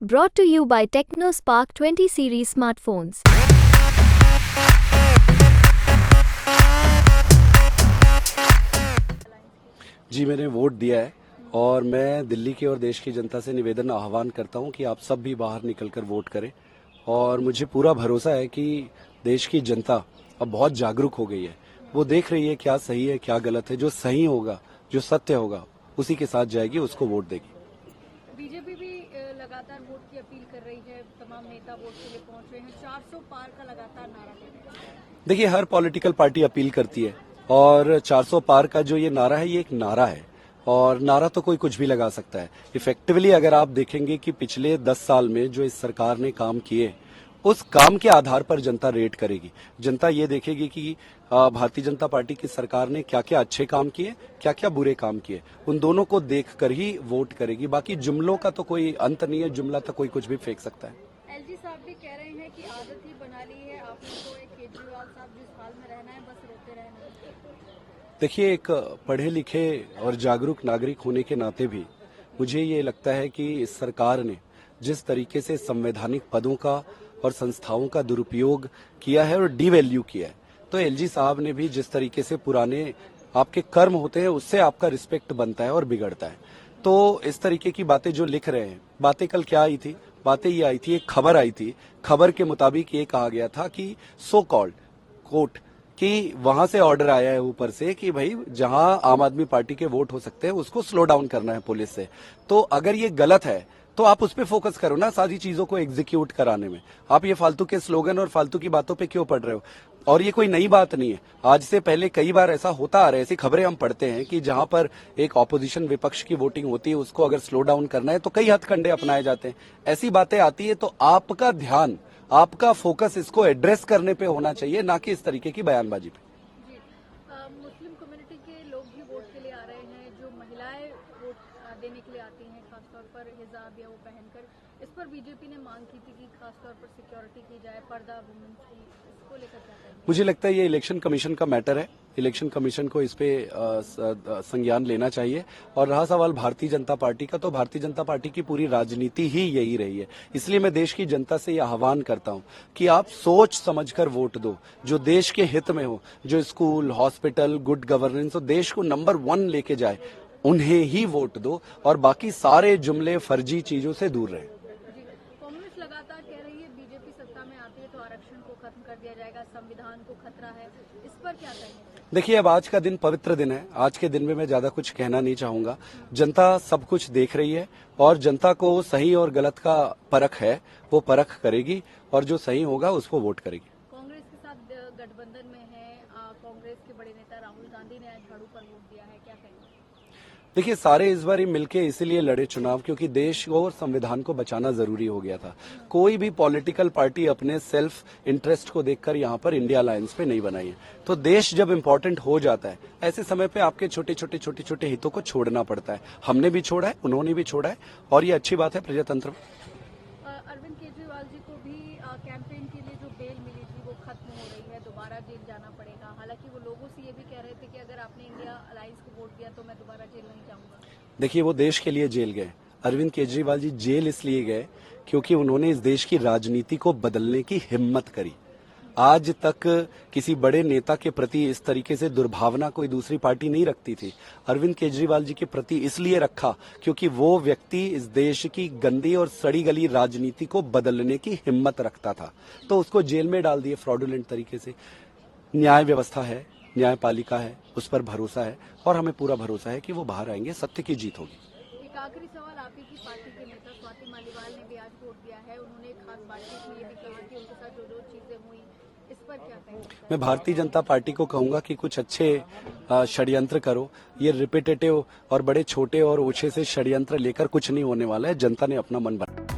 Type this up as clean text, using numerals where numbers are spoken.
Brought to you by TechnoSpark 20 series smartphones. जी, मैंने vote दिया है और मैं दिल्ली की और देश की जनता से निवेदन आह्वान करता हूं कि आप सब भी बाहर निकलकर वोट करें। और मुझे पूरा भरोसा है कि देश की जनता अब बहुत जागरूक हो गई है। वो देख रही है क्या सही है क्या गलत है। जो सही होगा, जो सत्य होगा, उसी के साथ जाएगी, उसको वोट देगी। बीजेपी भी लगातार वोट की अपील कर रही है, तमाम नेता वोट के लिए पहुंच रहे हैं, 400 पार का लगातार नारा दे रहे हैं। देखिए, हर पॉलिटिकल पार्टी अपील करती है और 400 पार का जो ये नारा है, ये एक नारा है और नारा तो कोई कुछ भी लगा सकता है। इफेक्टिवली अगर आप देखेंगे कि पिछले 10 साल में जो इस सरकार ने काम किए, उस काम के आधार पर जनता रेट करेगी। जनता ये देखेगी कि भारतीय जनता पार्टी की सरकार ने क्या क्या अच्छे काम किए, क्या क्या बुरे काम किए। उन दोनों को देखकर ही वोट करेगी। बाकी जुमलों का तो कोई अंत नहीं है, जुमला तो कोई कुछ भी फेंक सकता है। एलजी साहब भी कह रहे हैं कि आदत ही बना ली है आपने तो एक केजरीवाल साहब जिस हाल में रहना है बस रोते रहना। देखिए, एक पढ़े लिखे और जागरूक नागरिक होने के नाते भी मुझे ये लगता है कि इस सरकार ने जिस तरीके से संवैधानिक पदों का और संस्थाओं का दुरुपयोग किया है और डीवैल्यू किया है, तो एलजी साहब ने भी जिस तरीके से पुराने आपके कर्म होते हैं उससे आपका रिस्पेक्ट बनता है और बिगड़ता है। तो इस तरीके की बातें जो लिख रहे हैं, बातें कल क्या आई थी? बातें ये आई थी, एक खबर आई थी। खबर के मुताबिक ये कहा गया था कि सो कॉल्ड कोर्ट कि वहां से ऑर्डर आया है ऊपर से कि भाई जहां आम आदमी पार्टी के वोट हो सकते हैं उसको स्लो डाउन करना है पुलिस से। तो अगर ये गलत है तो आप उस पर फोकस करो ना, सारी चीजों को एग्जीक्यूट कराने में। आप ये फालतू के स्लोगन और फालतू की बातों पे क्यों पड़ रहे हो? और ये कोई नई बात नहीं है, आज से पहले कई बार ऐसा होता आ रहा है। ऐसी खबरें हम पढ़ते हैं कि जहां पर एक ऑपोजिशन विपक्ष की वोटिंग होती है, उसको अगर स्लो डाउन करना है तो कई हथकंडे अपनाए जाते हैं। ऐसी बातें आती है तो आपका ध्यान, आपका फोकस इसको एड्रेस करने पे होना चाहिए, ना कि इस तरीके की बयानबाजी पे। मुस्लिम कम्युनिटी के लोग भी वोट के लिए आ रहे हैं, जो महिलाएं वोट देने के लिए आती हैं खासतौर पर हिजाब या वो पहनकर, इस पर बीजेपी ने मांग की थी कि खासतौर पर सिक्योरिटी की जाए, पर्दा वुमेन्स की, इसको लेकर क्या कहेंगे? मुझे लगता है ये इलेक्शन कमीशन का मैटर है। इलेक्शन कमीशन को इस पे संज्ञान लेना चाहिए। और रहा सवाल भारतीय जनता पार्टी का, तो भारतीय जनता पार्टी की पूरी राजनीति ही यही रही है। इसलिए मैं देश की जनता से यह आह्वान करता हूं कि आप सोच समझकर वोट दो, जो देश के हित में हो, जो स्कूल, हॉस्पिटल, गुड गवर्नेंस और देश को नंबर 1 लेके जाए, उन्हें ही वोट दो और बाकी सारे जुमले, फर्जी चीजों से दूर रहे। कांग्रेस लगातार कह रही है बीजेपी सत्ता में आती है तो आरक्षण को खत्म कर दिया जाएगा, संविधान को खतरा है, इस पर क्या कहेंगे? देखिए, अब आज का दिन पवित्र दिन है। आज के दिन में मैं ज्यादा कुछ कहना नहीं चाहूंगा। जनता सब कुछ देख रही है और जनता को सही और गलत का परख है, वो परख करेगी और जो सही होगा उसको वोट करेगी। कांग्रेस के साथ गठबंधन में है, कांग्रेस के बड़े नेता राहुल गांधी ने आज झाड़ू पर वोट दिया है, क्या कहेंगे? देखिए, सारे इस बार मिलके इसीलिए लड़े चुनाव क्योंकि देश को और संविधान को बचाना जरूरी हो गया था। कोई भी पॉलिटिकल पार्टी अपने सेल्फ इंटरेस्ट को देखकर यहाँ पर इंडिया अलायंस पे नहीं बनाई है। तो देश जब इम्पोर्टेंट हो जाता है, ऐसे समय पे आपके छोटे छोटे हितों को छोड़ना पड़ता है। हमने भी छोड़ा है, उन्होंने भी छोड़ा है और ये अच्छी बात है प्रजातंत्र में। अरविंद केजरीवाल जी को भी कैंपेन के लिए जो बेल मिली थी वो खत्म हो रही है, दोबारा जेल जाना पड़ेगा। हालांकि वो लोगों से ये भी कह रहे थे कि अगर आपने इंडिया अलायंस को वोट दिया तो मैं दोबारा जेल नहीं जाऊंगा। देखिए, वो देश के लिए जेल गए। अरविंद केजरीवाल जी जेल इसलिए गए क्योंकि उन्होंने इस देश की राजनीति को बदलने की हिम्मत करी। आज तक किसी बड़े नेता के प्रति इस तरीके से दुर्भावना कोई दूसरी पार्टी नहीं रखती थी। अरविंद केजरीवाल जी के प्रति इसलिए रखा क्योंकि वो व्यक्ति इस देश की गंदी और सड़ी गली राजनीति को बदलने की हिम्मत रखता था। तो उसको जेल में डाल दिए फ्रॉडुलेंट तरीके से। न्याय व्यवस्था है, न्यायपालिका है, उस पर भरोसा है और हमें पूरा भरोसा है कि वो बाहर आएंगे, सत्य की जीत होगी। एक आखिरी सवाल, आप ही की पार्टी के नेता स्वाति मालीवाल ने भी आज वोट दिया है। उन्होंने एक खास बातचीत में ये भी कहा कि उनके साथ जो जो चीजें हुई, इस पर क्या कहेंगे? मैं भारतीय जनता पार्टी को कहूंगा कि कुछ अच्छे षड्यंत्र करो। ये रिपीटेटिव और बड़े छोटे और ओछे से षड्यंत्र लेकर कुछ नहीं होने वाला है। जनता ने अपना मन बना।